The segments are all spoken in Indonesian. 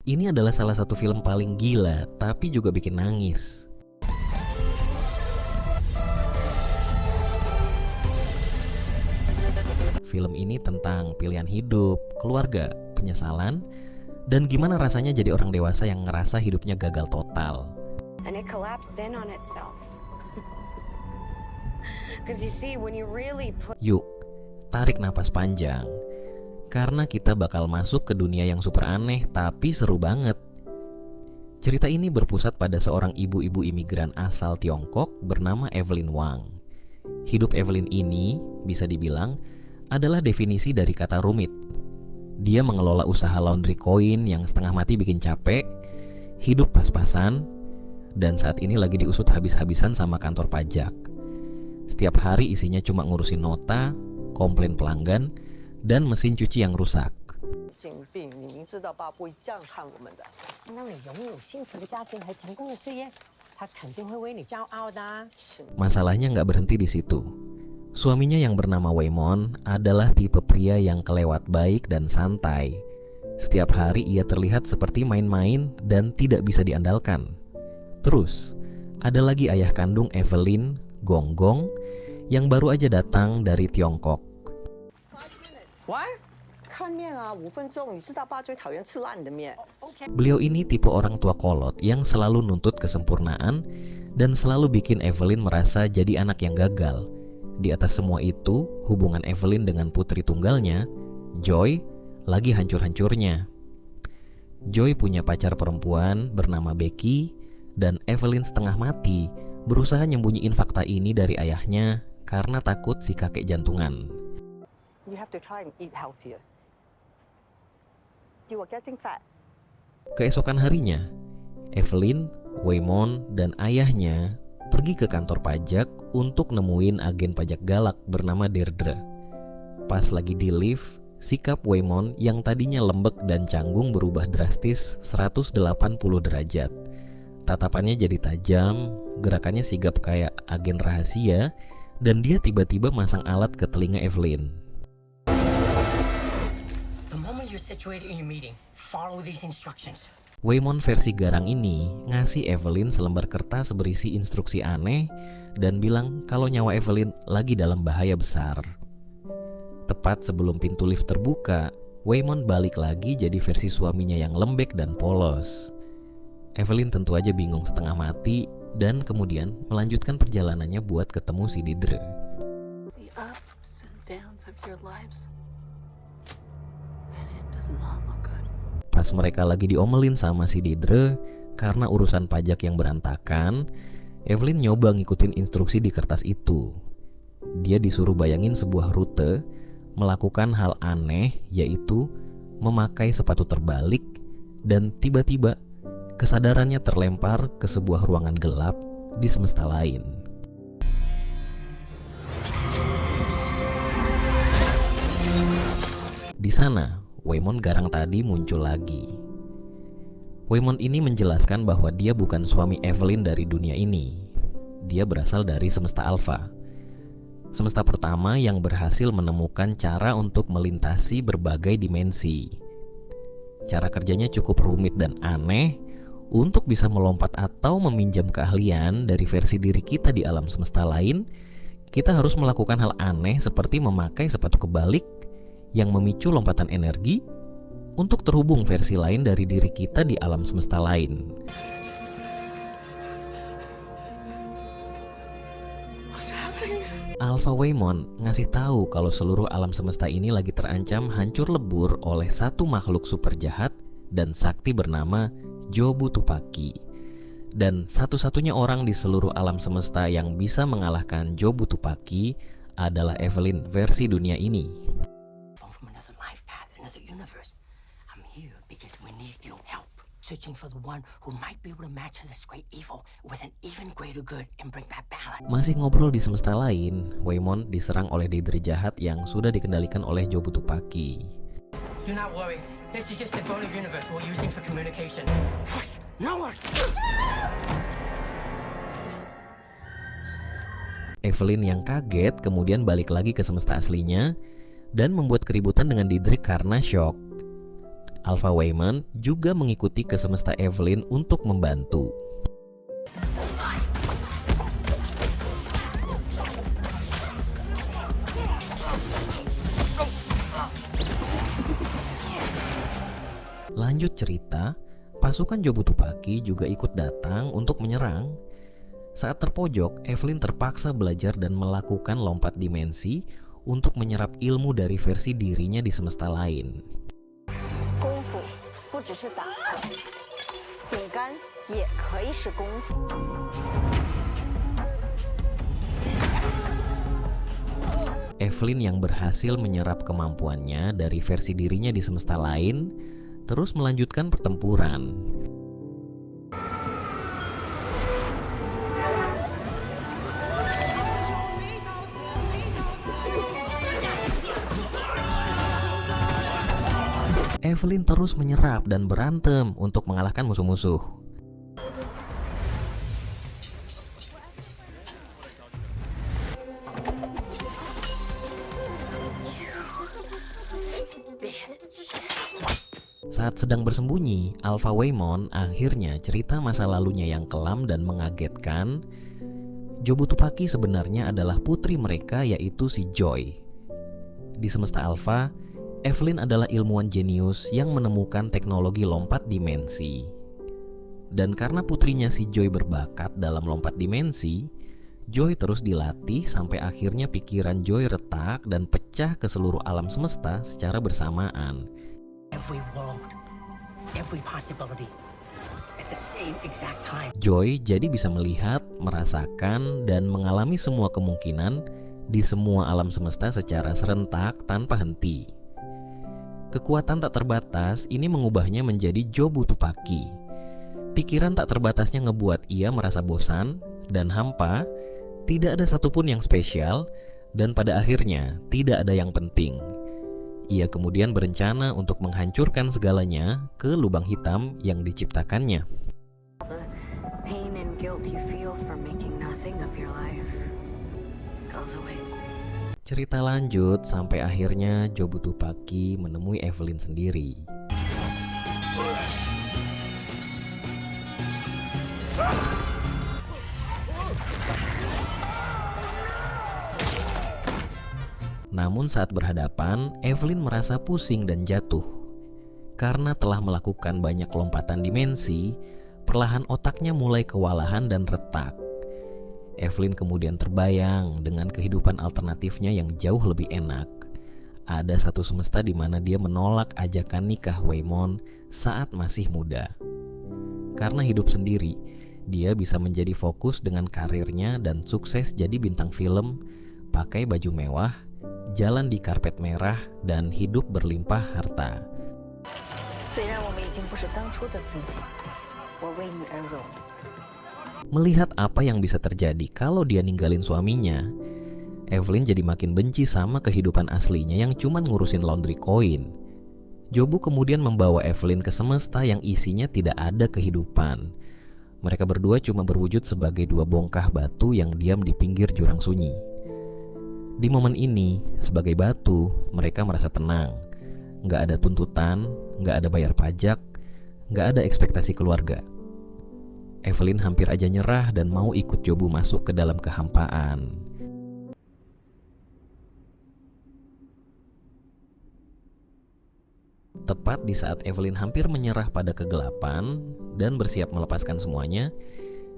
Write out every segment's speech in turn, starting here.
Ini adalah salah satu film paling gila, tapi juga bikin nangis. Film ini tentang pilihan hidup, keluarga, penyesalan, dan gimana rasanya jadi orang dewasa yang ngerasa hidupnya gagal total. And it collapsed in on itself. 'Cause you see, when you really put... Yuk, tarik napas panjang. Karena kita bakal masuk ke dunia yang super aneh tapi seru banget. Cerita ini berpusat pada seorang ibu-ibu imigran asal Tiongkok bernama Evelyn Wang. Hidup Evelyn ini bisa dibilang adalah definisi dari kata rumit. Dia mengelola usaha laundry koin yang setengah mati bikin capek, hidup pas-pasan, dan saat ini lagi diusut habis-habisan sama kantor pajak. Setiap hari isinya cuma ngurusin nota, komplain pelanggan, dan mesin cuci yang rusak. Masalahnya nggak berhenti di situ. Suaminya yang bernama Waymon adalah tipe pria yang kelewat baik dan santai. Setiap hari ia terlihat seperti main-main dan tidak bisa diandalkan. Terus, ada lagi ayah kandung Evelyn, Gonggong, yang baru aja datang dari Tiongkok. Beliau ini tipe orang tua kolot yang selalu nuntut kesempurnaan dan selalu bikin Evelyn merasa jadi anak yang gagal. Di atas semua itu, hubungan Evelyn dengan putri tunggalnya, Joy, lagi hancur-hancurnya. Joy punya pacar perempuan bernama Becky, dan Evelyn setengah mati berusaha nyembunyiin fakta ini dari ayahnya karena takut si kakek jantungan. You have to try and eat healthier. You are getting fat. Keesokan harinya, Evelyn, Waymon, dan ayahnya pergi ke kantor pajak untuk nemuin agen pajak galak bernama Deirdre. Pas lagi di lift, sikap Waymon yang tadinya lembek dan canggung berubah drastis 180 derajat. Tatapannya jadi tajam, gerakannya sigap kayak agen rahasia, dan dia tiba-tiba masang alat ke telinga Evelyn. Waymon versi garang ini ngasih Evelyn selembar kertas berisi instruksi aneh dan bilang kalau nyawa Evelyn lagi dalam bahaya besar. Tepat sebelum pintu lift terbuka, Waymon balik lagi jadi versi suaminya yang lembek dan polos. Evelyn tentu aja bingung setengah mati dan kemudian melanjutkan perjalanannya buat ketemu si Deirdre. The ups and downs of your lives. And it does not look good. Pas mereka lagi diomelin sama si Deirdre karena urusan pajak yang berantakan, Evelyn nyoba ngikutin instruksi di kertas itu. Dia disuruh bayangin sebuah rute, melakukan hal aneh yaitu memakai sepatu terbalik, dan tiba-tiba kesadarannya terlempar ke sebuah ruangan gelap di semesta lain. Di sana, Waymon garang tadi muncul lagi. Waymon ini menjelaskan bahwa dia bukan suami Evelyn dari dunia ini. Dia berasal dari semesta alfa. Semesta pertama yang berhasil menemukan cara untuk melintasi berbagai dimensi. Cara kerjanya cukup rumit dan aneh. Untuk bisa melompat atau meminjam keahlian dari versi diri kita di alam semesta lain, kita harus melakukan hal aneh seperti memakai sepatu kebalik yang memicu lompatan energi untuk terhubung versi lain dari diri kita di alam semesta lain. Alpha Waymon ngasih tahu kalau seluruh alam semesta ini lagi terancam hancur lebur oleh satu makhluk super jahat dan sakti bernama Jobutupaki. Dan satu-satunya orang di seluruh alam semesta yang bisa mengalahkan Jobutupaki adalah Evelyn versi dunia ini. Masih ngobrol di semesta lain, Waymon diserang oleh Deirdre jahat yang sudah dikendalikan oleh Jobutupaki. Do not worry. This is just a bone of universe we're using for communication. No. Evelyn yang kaget kemudian balik lagi ke semesta aslinya dan membuat keributan dengan Deirdre karena shock. Alpha Waymond juga mengikuti ke semesta Evelyn untuk membantu. Lanjut cerita, pasukan Jobutupaki juga ikut datang untuk menyerang. Saat terpojok, Evelyn terpaksa belajar dan melakukan lompat dimensi untuk menyerap ilmu dari versi dirinya di semesta lain. 功夫不只是打，饼干也可以是功夫。 Evelyn yang berhasil menyerap kemampuannya dari versi dirinya di semesta lain, terus melanjutkan pertempuran. Evelyn terus menyerap dan berantem untuk mengalahkan musuh-musuh. Saat sedang bersembunyi, Alpha Waymond akhirnya cerita masa lalunya yang kelam dan mengagetkan. Jobutupaki sebenarnya adalah putri mereka, yaitu si Joy. Di semesta Alpha, Evelyn adalah ilmuwan jenius yang menemukan teknologi lompat dimensi. Dan karena putrinya si Joy berbakat dalam lompat dimensi, Joy terus dilatih sampai akhirnya pikiran Joy retak dan pecah ke seluruh alam semesta secara bersamaan. Every world, every possibility, at the same exact time. Joy jadi bisa melihat, merasakan, dan mengalami semua kemungkinan di semua alam semesta secara serentak tanpa henti. Kekuatan tak terbatas ini mengubahnya menjadi Jobutupaki. Pikiran tak terbatasnya ngebuat ia merasa bosan dan hampa, tidak ada satupun yang spesial, dan pada akhirnya tidak ada yang penting. Ia kemudian berencana untuk menghancurkan segalanya ke lubang hitam yang diciptakannya. The pain and guilt you feel for making nothing of your life goes away. Cerita lanjut sampai akhirnya Jobutupaki menemui Evelyn sendiri. Namun saat berhadapan, Evelyn merasa pusing dan jatuh. Karena telah melakukan banyak lompatan dimensi, perlahan otaknya mulai kewalahan dan retak. Evelyn kemudian terbayang dengan kehidupan alternatifnya yang jauh lebih enak. Ada satu semesta di mana dia menolak ajakan nikah Waymond saat masih muda. Karena hidup sendiri, dia bisa menjadi fokus dengan karirnya dan sukses jadi bintang film, pakai baju mewah, jalan di karpet merah, dan hidup berlimpah harta. 虽然我们已经不是当初的自己，我为你而荣。 Melihat apa yang bisa terjadi kalau dia ninggalin suaminya, Evelyn jadi makin benci sama kehidupan aslinya yang cuman ngurusin laundry koin. Jobu kemudian membawa Evelyn ke semesta yang isinya tidak ada kehidupan. Mereka berdua cuma berwujud sebagai dua bongkah batu yang diam di pinggir jurang sunyi. Di momen ini, sebagai batu, mereka merasa tenang. Nggak ada tuntutan, nggak ada bayar pajak, nggak ada ekspektasi keluarga. Evelyn hampir aja nyerah dan mau ikut Jobu masuk ke dalam kehampaan. Tepat di saat Evelyn hampir menyerah pada kegelapan dan bersiap melepaskan semuanya,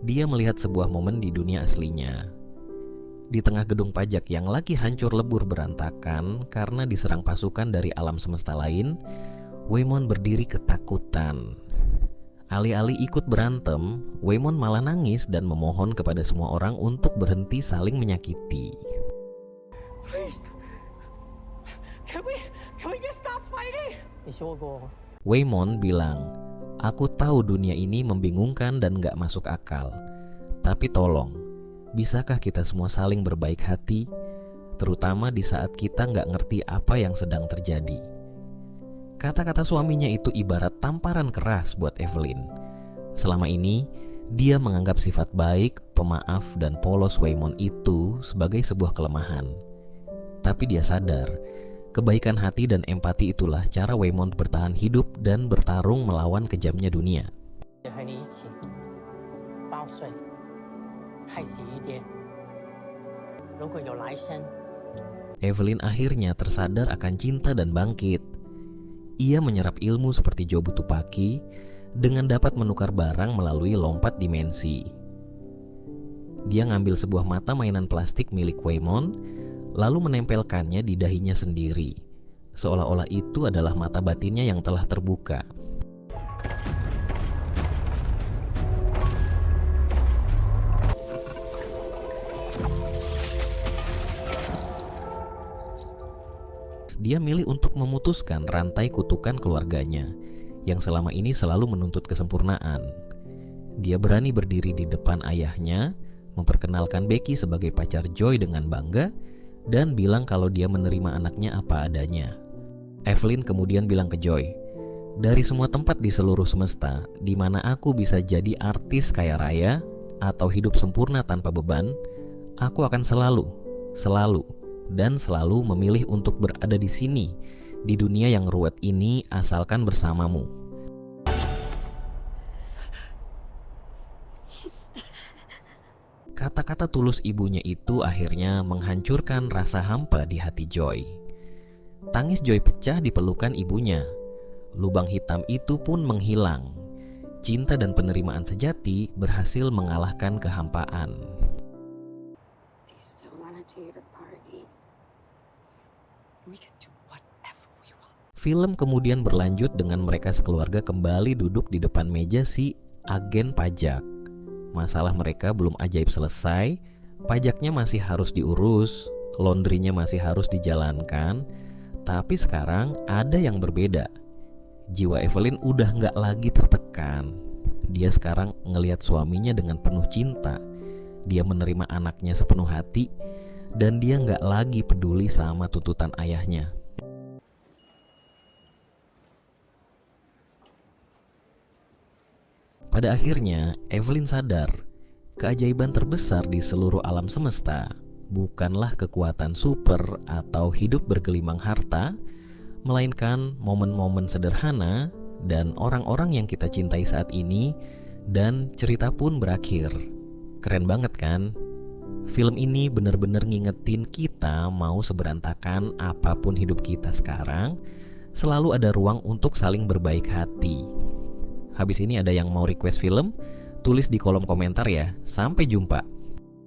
dia melihat sebuah momen di dunia aslinya. Di tengah gedung pajak yang lagi hancur lebur berantakan karena diserang pasukan dari alam semesta lain, Waymond berdiri ketakutan. Alih-alih ikut berantem, Waymond malah nangis dan memohon kepada semua orang untuk berhenti saling menyakiti. Please, can we just stop fighting? 你说过， Waymond bilang, "Aku tahu dunia ini membingungkan dan gak masuk akal. Tapi tolong, bisakah kita semua saling berbaik hati, terutama di saat kita gak ngerti apa yang sedang terjadi?" Kata-kata suaminya itu ibarat tamparan keras buat Evelyn. Selama ini, dia menganggap sifat baik, pemaaf, dan polos Waymond itu sebagai sebuah kelemahan. Tapi dia sadar, Kebaikan hati dan empati itulah cara Waymond bertahan hidup dan bertarung melawan kejamnya dunia. 和你一起报税，开始一点。如果有来生， Evelyn akhirnya tersadar akan cinta dan bangkit. Ia menyerap ilmu seperti Jobu Tupaki dengan dapat menukar barang melalui lompat dimensi. Dia ngambil sebuah mata mainan plastik milik Waymond, lalu menempelkannya di dahinya sendiri, seolah-olah itu adalah mata batinnya yang telah terbuka. Dia milih untuk memutuskan rantai kutukan keluarganya yang selama ini selalu menuntut kesempurnaan. Dia berani berdiri di depan ayahnya, memperkenalkan Becky sebagai pacar Joy dengan bangga, dan bilang kalau dia menerima anaknya apa adanya. Evelyn kemudian bilang ke Joy, "Dari semua tempat di seluruh semesta, di mana aku bisa jadi artis kaya raya atau hidup sempurna tanpa beban, aku akan selalu memilih untuk berada di sini, di dunia yang ruwet ini, asalkan bersamamu." Kata-kata tulus ibunya itu akhirnya menghancurkan rasa hampa di hati Joy. Tangis Joy pecah di pelukan ibunya. Lubang hitam itu pun menghilang. Cinta dan penerimaan sejati berhasil mengalahkan kehampaan. Do you still want to do your party? We can do whatever we want. Film kemudian berlanjut dengan mereka sekeluarga kembali duduk di depan meja si agen pajak. Masalah mereka belum ajaib selesai, pajaknya masih harus diurus, laundrynya masih harus dijalankan. Tapi sekarang ada yang berbeda. Jiwa Evelyn udah gak lagi tertekan. Dia sekarang ngelihat suaminya dengan penuh cinta. Dia menerima anaknya sepenuh hati, dan dia gak lagi peduli sama tuntutan ayahnya. Pada akhirnya, Evelyn sadar, keajaiban terbesar di seluruh alam semesta bukanlah kekuatan super atau hidup bergelimang harta, melainkan momen-momen sederhana dan orang-orang yang kita cintai saat ini, dan cerita pun berakhir. Keren banget kan? Film ini benar-benar ngingetin kita mau seberantakan apapun hidup kita sekarang, selalu ada ruang untuk saling berbaik hati. Habis ini ada yang mau request film? Tulis di kolom komentar ya. Sampai jumpa.